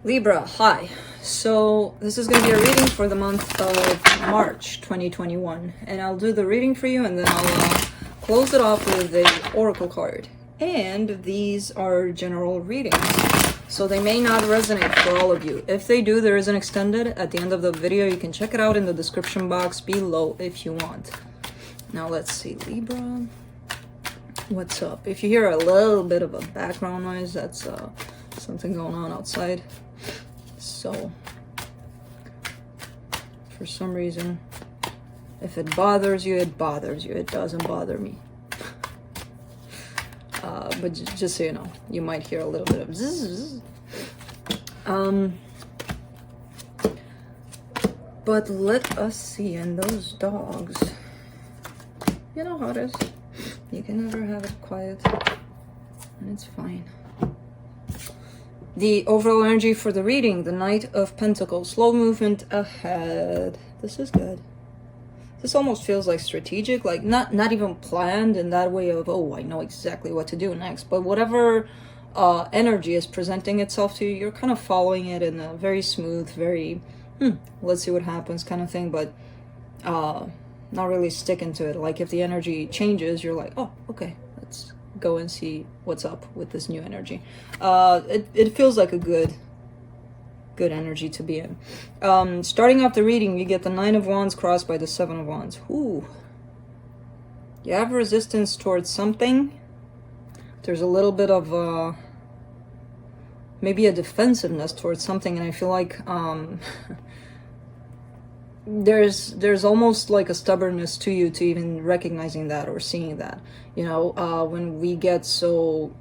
Libra, hi. So this is going to be a reading for the month of March 2021, and I'll do the reading for you, and then I'll close it off with the oracle card. And these are general readings, so they may not resonate for all of you. If they do, there is an extended at the end of the video. You can check it out in the description box below if you want. Now let's see, Libra, what's up? If you hear a little bit of a background noise, that's something going on outside. So for some reason, if it bothers you, it bothers you. It doesn't bother me. But just so you know, you might hear a little bit of zzz. But let us see. And those dogs, you know how it is. You can never have it quiet, and it's fine. The overall energy for the reading, the Knight of Pentacles, slow movement ahead. This is good. This almost feels like strategic, like not even planned in that way of, oh, I know exactly what to do next. But whatever energy is presenting itself to you, you're kind of following it in a very smooth, very, let's see what happens kind of thing, but not really sticking to it. Like if the energy changes, you're like, oh, okay, let's go and see what's up with this new energy. It feels like a good energy to be in. Starting off the reading, you get the 9 of Wands crossed by the 7 of Wands. Ooh. You have resistance towards something. There's a little bit of maybe a defensiveness towards something, and I feel like there's almost like a stubbornness to you to even recognizing that or seeing that. You know, when we get so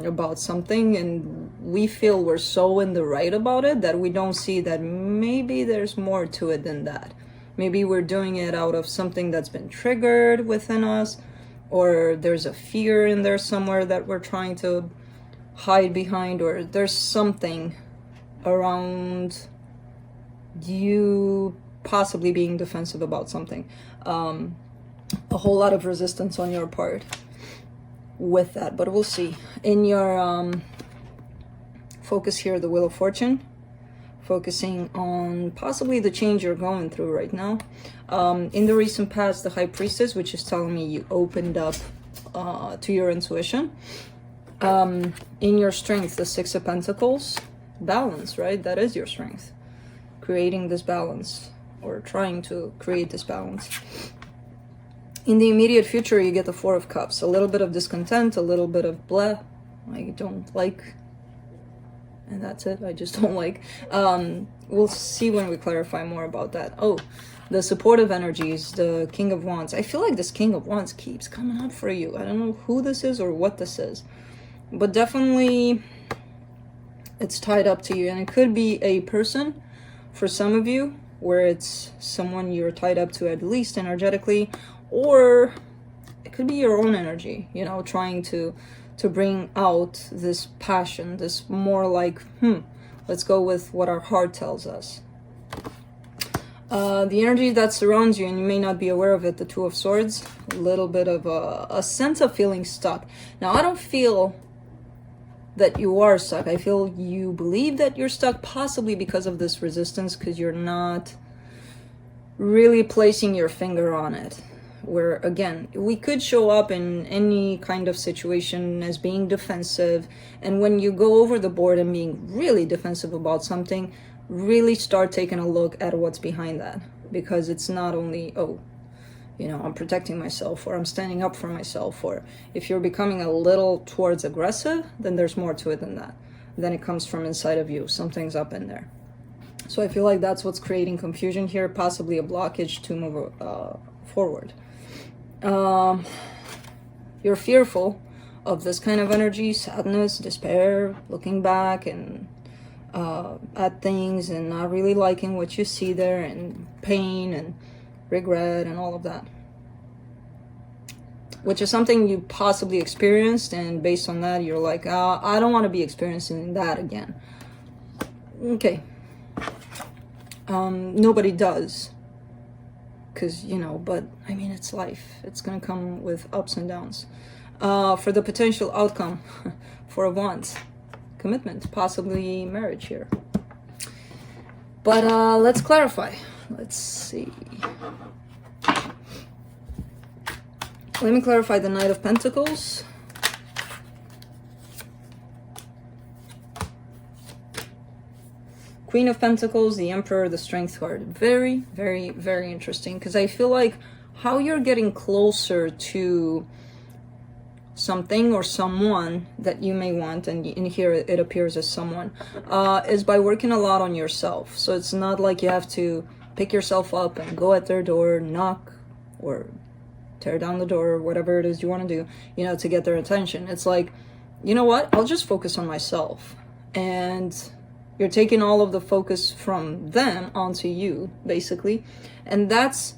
about something and we feel we're so in the right about it that we don't see that maybe there's more to it than that. Maybe we're doing it out of something that's been triggered within us, or there's a fear in there somewhere that we're trying to hide behind, or there's something around you possibly being defensive about something. A whole lot of resistance on your part with that, but we'll see. In your focus here, the Wheel of Fortune, focusing on possibly the change you're going through right now. In the recent past, the High Priestess, which is telling me you opened up to your intuition. In your strength, the 6 of Pentacles, balance, right? That is your strength. Creating this balance, or trying to create this balance. In the immediate future, you get the 4 of Cups. A little bit of discontent, a little bit of blah, I don't like, and that's it. I just don't like. We'll see when we clarify more about that. Oh, the supportive energies, the King of Wands. I feel like this King of Wands keeps coming up for you. I don't know who this is or what this is, but definitely it's tied up to you, and it could be a person for some of you, where it's someone you're tied up to at least energetically, or it could be your own energy, you know, trying to bring out this passion, this more like, let's go with what our heart tells us. The energy that surrounds you, and you may not be aware of it, the 2 of Swords, a little bit of a sense of feeling stuck. Now, I don't feel that you are stuck. I feel you believe that you're stuck, possibly because of this resistance, because you're not really placing your finger on it. Where, again, we could show up in any kind of situation as being defensive, and when you go over the board and being really defensive about something, really start taking a look at what's behind that. Because it's not only, oh, you know, I'm protecting myself, or I'm standing up for myself, or if you're becoming a little towards aggressive, then there's more to it than that. Then it comes from inside of you. Something's up in there. So I feel like that's what's creating confusion here, possibly a blockage to move forward. You're fearful of this kind of energy, sadness, despair, looking back and at things and not really liking what you see there, and pain and regret and all of that, which is something you possibly experienced, and based on that you're like, I don't want to be experiencing that again. Okay. Nobody does, because, you know, but I mean, it's life. It's gonna come with ups and downs. For the potential outcome, 4 of Wands, commitment, possibly marriage here. But let's clarify. Let's see. Let me clarify the Knight of Pentacles. Queen of Pentacles, the Emperor, the Strength card. Very, very, very interesting, because I feel like how you're getting closer to something or someone that you may want, and in here it appears as someone, is by working a lot on yourself. So it's not like you have to pick yourself up and go at their door, knock, or tear down the door, or whatever it is you want to do, you know, to get their attention. It's like, you know what, I'll just focus on myself. And you're taking all of the focus from them onto you, basically. And that's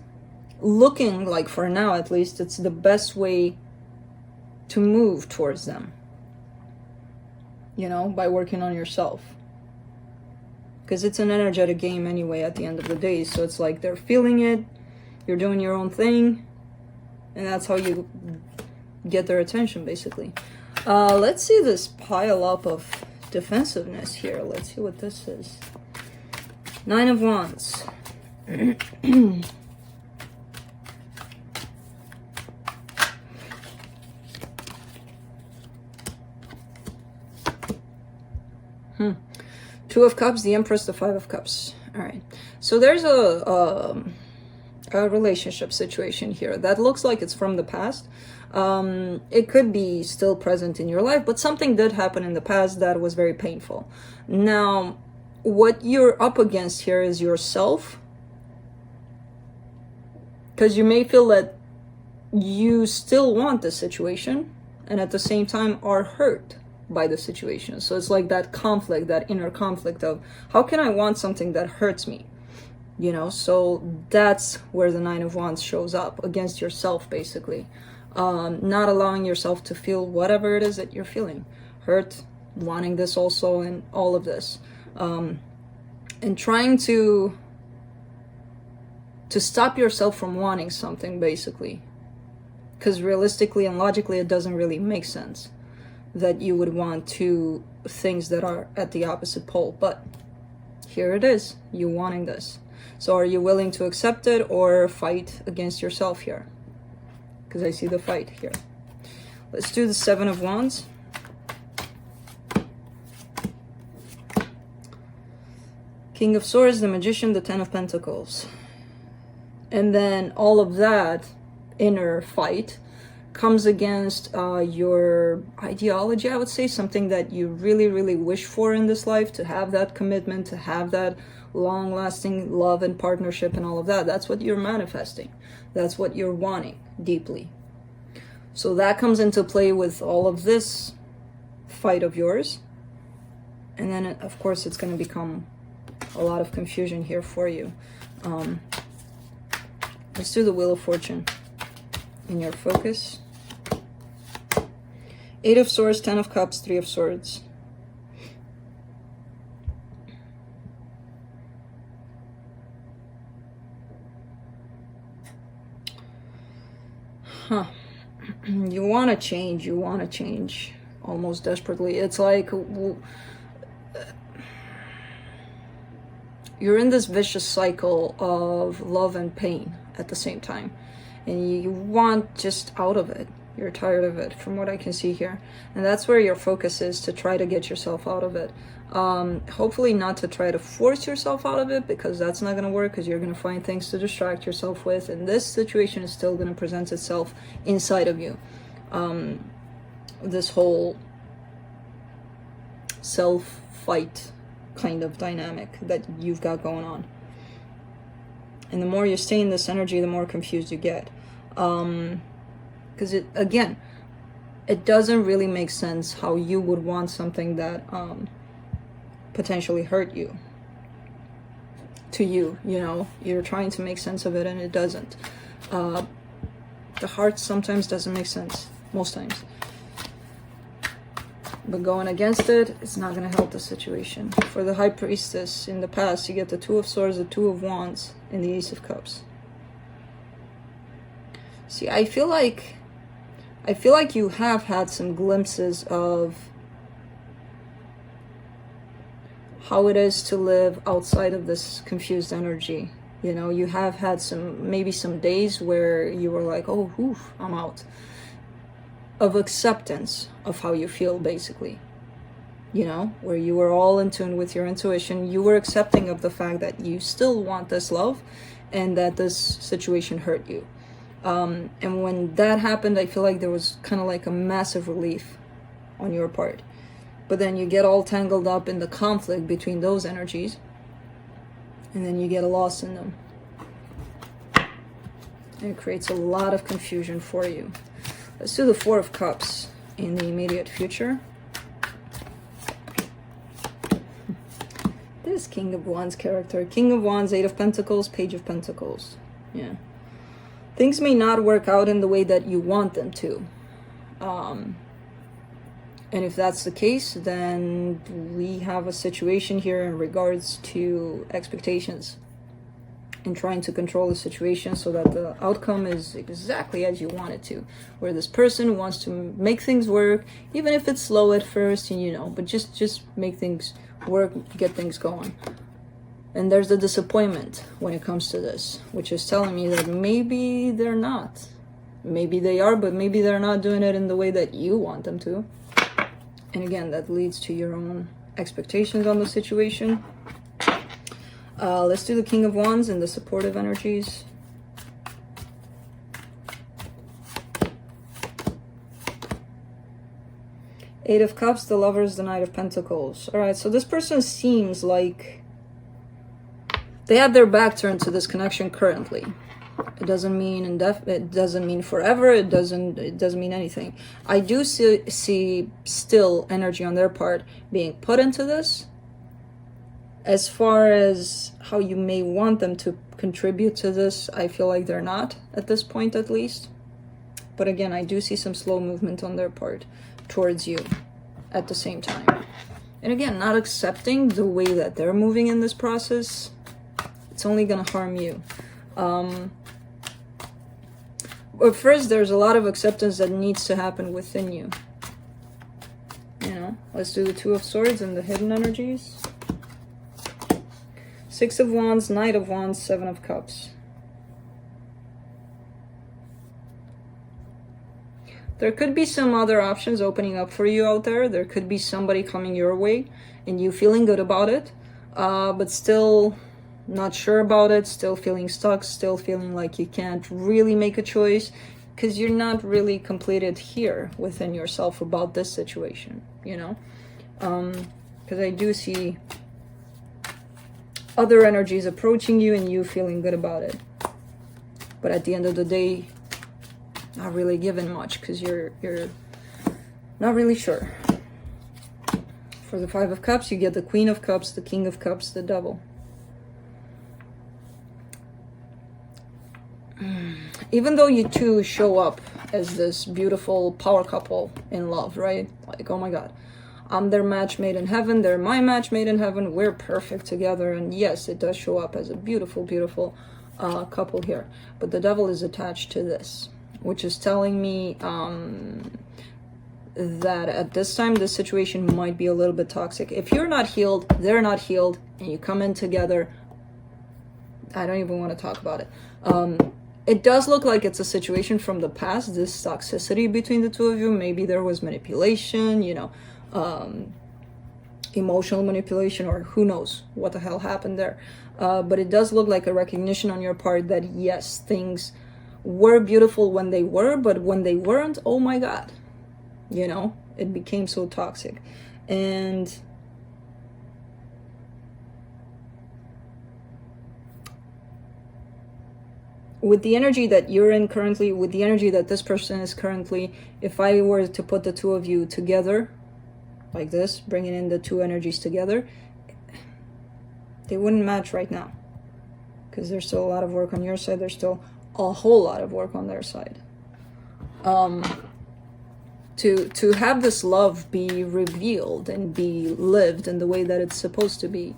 looking like, for now at least, it's the best way to move towards them, you know, by working on yourself. Because it's an energetic game anyway at the end of the day. So it's like they're feeling it, you're doing your own thing, and that's how you get their attention, basically. Let's see this pile up of defensiveness here. Let's see what this is. 9 of Wands. Two of Cups, the Empress, the Five of Cups. All right. So there's a relationship situation here that looks like it's from the past. It could be still present in your life, but something did happen in the past that was very painful. Now, what you're up against here is yourself, because you may feel that you still want the situation and at the same time are hurt by the situation. So it's like that conflict, that inner conflict of, how can I want something that hurts me? You know, so that's where the 9 of Wands shows up, against yourself, basically. Not allowing yourself to feel whatever it is that you're feeling. Hurt, wanting this also, and all of this. And trying to stop yourself from wanting something, basically. Because realistically and logically, it doesn't really make sense that you would want two things that are at the opposite pole. But here it is, you wanting this. So are you willing to accept it or fight against yourself here? Because I see the fight here. Let's do the 7 of Wands. King of Swords, the Magician, the 10 of Pentacles. And then all of that inner fight comes against your ideology, I would say, something that you really, really wish for in this life, to have that commitment, to have that long-lasting love and partnership and all of that. That's what you're manifesting. That's what you're wanting deeply. So that comes into play with all of this fight of yours. And then, of course, it's going to become a lot of confusion here for you. Let's do the Wheel of Fortune in your focus. 8 of Swords, 10 of Cups, 3 of Swords. You want to change almost desperately. It's like you're in this vicious cycle of love and pain at the same time, and you want just out of it. You're tired of it, from what I can see here, and that's where your focus is, to try to get yourself out of it. Hopefully not to try to force yourself out of it, because that's not going to work, because you're going to find things to distract yourself with, and this situation is still going to present itself inside of you. This whole self-fight kind of dynamic that you've got going on. And the more you stay in this energy, the more confused you get. Because it doesn't really make sense how you would want something that potentially hurt you. To you, you know, you're trying to make sense of it and it doesn't. The heart sometimes doesn't make sense, most times. But going against it, it's not going to help the situation. For the High Priestess, in the past, you get the 2 of Swords, the 2 of Wands, and the Ace of Cups. See, I feel like you have had some glimpses of how it is to live outside of this confused energy. You know, you have had maybe some days where you were like, oh, oof, I'm out. Of acceptance of how you feel, basically. You know, where you were all in tune with your intuition. You were accepting of the fact that you still want this love and that this situation hurt you. And when that happened, I feel like there was kind of like a massive relief on your part. But then you get all tangled up in the conflict between those energies, and then you get lost in them. And it creates a lot of confusion for you. Let's do the Four of Cups in the immediate future. This King of Wands character. King of Wands, Eight of Pentacles, Page of Pentacles. Yeah. Things may not work out in the way that you want them to. And if that's the case, then we have a situation here in regards to expectations and trying to control the situation so that the outcome is exactly as you want it to. Where this person wants to make things work, even if it's slow at first, and you know, but just make things work, get things going. And there's the disappointment when it comes to this, which is telling me that maybe they're not. Maybe they are, but maybe they're not doing it in the way that you want them to. And again, that leads to your own expectations on the situation. Let's do the King of Wands and the supportive energies. Eight of Cups, the Lovers, the Knight of Pentacles. All right, so this person seems like they have their back turned to this connection currently. It doesn't mean it doesn't mean forever. It doesn't mean anything. I do see still energy on their part being put into this. As far as how you may want them to contribute to this, I feel like they're not at this point, at least. But again, I do see some slow movement on their part towards you at the same time. And again, not accepting the way that they're moving in this process, it's only going to harm you. But first, there's a lot of acceptance that needs to happen within you. You know, let's do the Two of Swords and the hidden energies. Six of Wands, Knight of Wands, Seven of Cups. There could be some other options opening up for you out there. There could be somebody coming your way and you feeling good about it, but still not sure about it, still feeling stuck, still feeling like you can't really make a choice because you're not really completed here within yourself about this situation, you know? Because I do see other energies approaching you and you feeling good about it. But at the end of the day, not really given much because you're not really sure. For the Five of Cups, you get the Queen of Cups, the King of Cups, the Devil. Even though you two show up as this beautiful power couple in love, right? Like, oh my God, I'm their match made in heaven, they're my match made in heaven, we're perfect together. And yes, it does show up as a beautiful, beautiful couple here. But the devil is attached to this, which is telling me that at this time, this situation might be a little bit toxic. If you're not healed, they're not healed, and you come in together, I don't even want to talk about it. It does look like it's a situation from the past, this toxicity between the two of you. Maybe there was manipulation, you know, emotional manipulation, or who knows what the hell happened there. But it does look like a recognition on your part that yes, things were beautiful when they were, but when they weren't, oh my God, you know, it became so toxic. And with the energy that you're in currently, with the energy that this person is currently, if I were to put the two of you together like this, bringing in the two energies together, they wouldn't match right now because there's still a lot of work on your side. There's still a whole lot of work on their side. To have this love be revealed and be lived in the way that it's supposed to be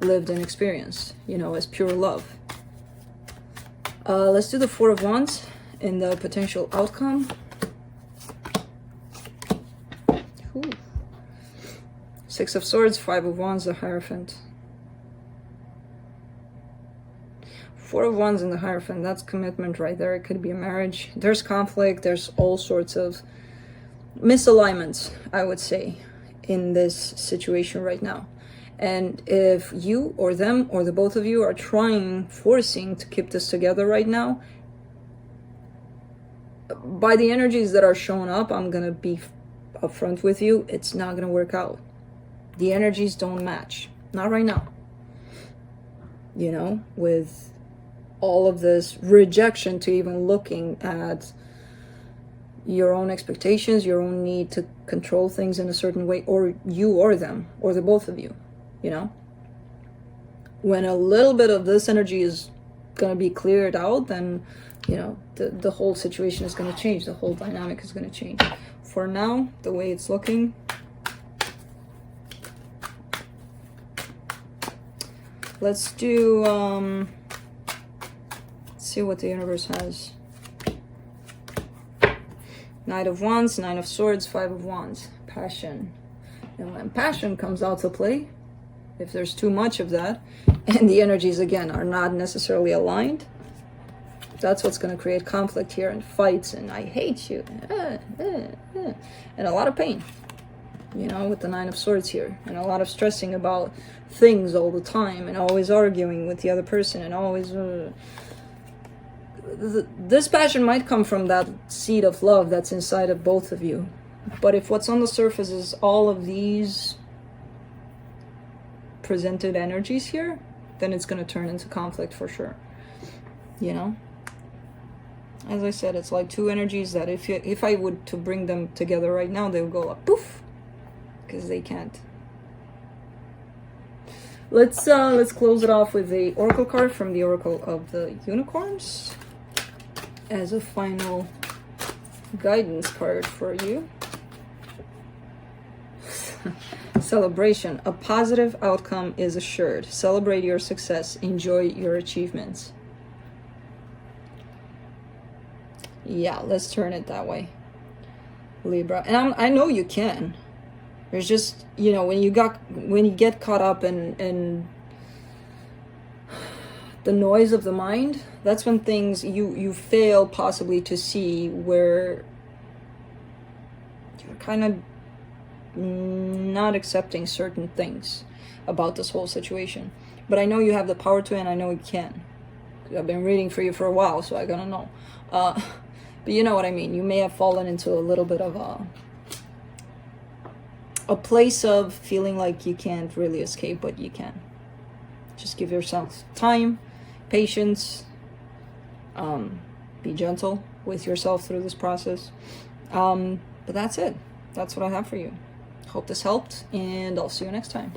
lived and experienced, you know, as pure love. Let's do the Four of Wands and the potential outcome. Ooh. Six of Swords, Five of Wands, the Hierophant. Four of Wands and the Hierophant, that's commitment right there. It could be a marriage. There's conflict, there's all sorts of misalignments, I would say, in this situation right now. And if you or them or the both of you are forcing to keep this together right now, by the energies that are showing up, I'm gonna be upfront with you, it's not gonna work out. The energies don't match, not right now. You know, with all of this rejection to even looking at your own expectations, your own need to control things in a certain way, or you or them, or the both of you, you know? When a little bit of this energy is going to be cleared out, then, you know, the whole situation is going to change. The whole dynamic is going to change. For now, the way it's looking, let's do, let's see what the universe has. Knight of Wands, Nine of Swords, Five of Wands. Passion. And when passion comes out to play, if there's too much of that, and the energies, again, are not necessarily aligned, that's what's going to create conflict here, and fights, and I hate you, and a lot of pain, you know, with the Nine of Swords here, and a lot of stressing about things all the time, and always arguing with the other person, and always... This passion might come from that seed of love that's inside of both of you. But if what's on the surface is all of these presented energies here, then it's going to turn into conflict for sure. You know? As I said, it's like two energies that if I would to bring them together right now, they would go like poof, because they can't. Let's close it off with the Oracle card from the Oracle of the Unicorns as a final guidance card for you. Celebration. A positive outcome is assured. Celebrate your success. Enjoy your achievements. Yeah, let's turn it that way, Libra. And I know you can. There's just, you know, when you get caught up in the noise of the mind, that's when things you fail possibly to see where you're kind of not accepting certain things about this whole situation. But I know you have the power to, and I know you can. I've been reading for you for a while, so I gotta know. But you know what I mean. You may have fallen into a little bit of a place of feeling like you can't really escape, but you can. Just give yourself time, patience, be gentle with yourself through this process. But that's it. That's what I have for you. Hope this helped, and I'll see you next time.